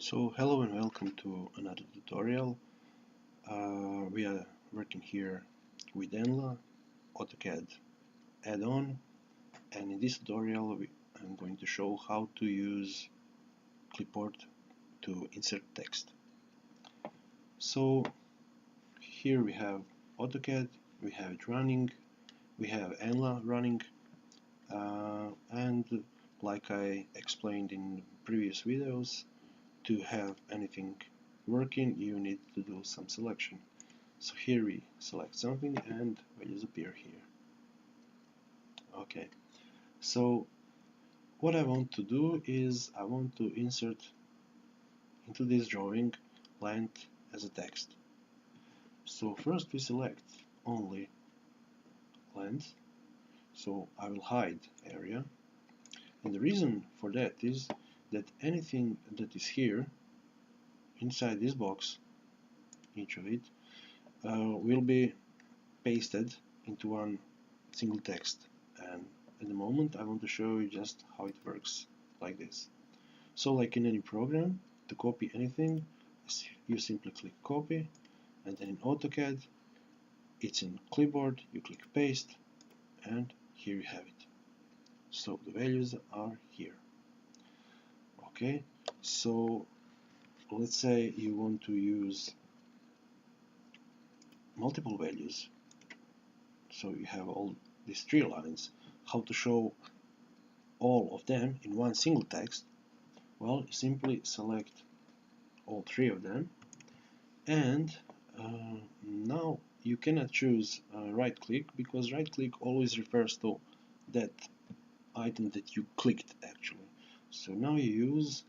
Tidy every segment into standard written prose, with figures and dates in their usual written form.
So hello and welcome to another tutorial. We are working here with Enla, AutoCAD add-on, and in this tutorial I'm going to show how to use clipboard to insert text. So here we have AutoCAD, we have it running, we have Enla running, and like I explained in previous videos, to have anything working you need to do some selection. So here we select something and values appear here. Okay, so what I want to do is I want to insert into this drawing length as a text. So first we select only length, so I will hide area, and the reason for that is that anything that is here inside this box, each of it, will be pasted into one single text, and at the moment I want to show you just how it works like this. So like in any program, to copy anything you simply click copy, and then in AutoCAD it's in clipboard, you click paste, and here you have it. So the values are here. Okay, so let's say you want to use multiple values, so you have all these three lines. How to show all of them in one single text? Well, you simply select all three of them, and now you cannot choose right click, because right click always refers to that item that you clicked actually. So now you use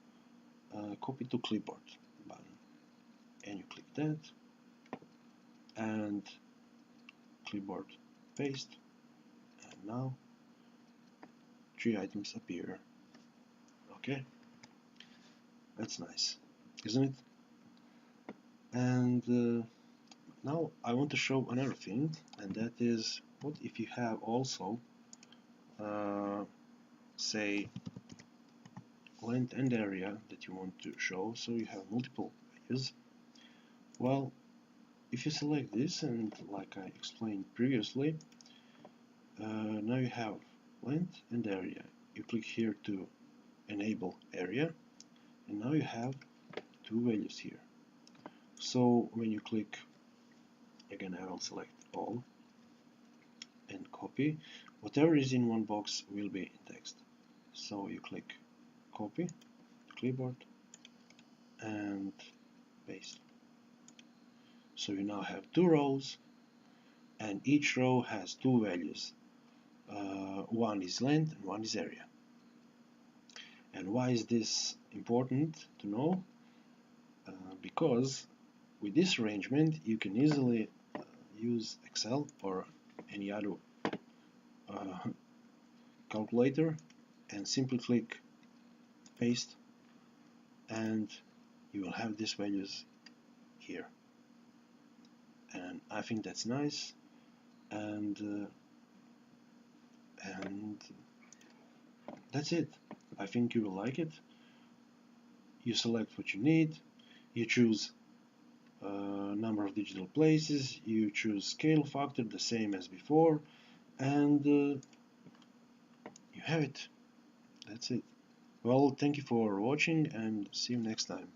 copy to clipboard button, and you click that, and clipboard paste, and now three items appear. Okay, that's nice, isn't it? And now I want to show another thing, and that is, what if you have also say length and area that you want to show, so you have multiple values. Well, if you select this, and like I explained previously, now you have length and area. You click here to enable area, and now you have two values here. So when you click, again I will select all and copy, whatever is in one box will be in text. So you click copy, clipboard, and paste. So you now have two rows, and each row has two values. One is length and one is area. And why is this important to know? Because with this arrangement you can easily use Excel or any other calculator and simply click paste, and you will have these values here. And I think that's nice, and that's it. I think you will like it. You select what you need, you choose number of digital places, you choose scale factor the same as before, and you have it. That's it. Well, thank you for watching, and see you next time.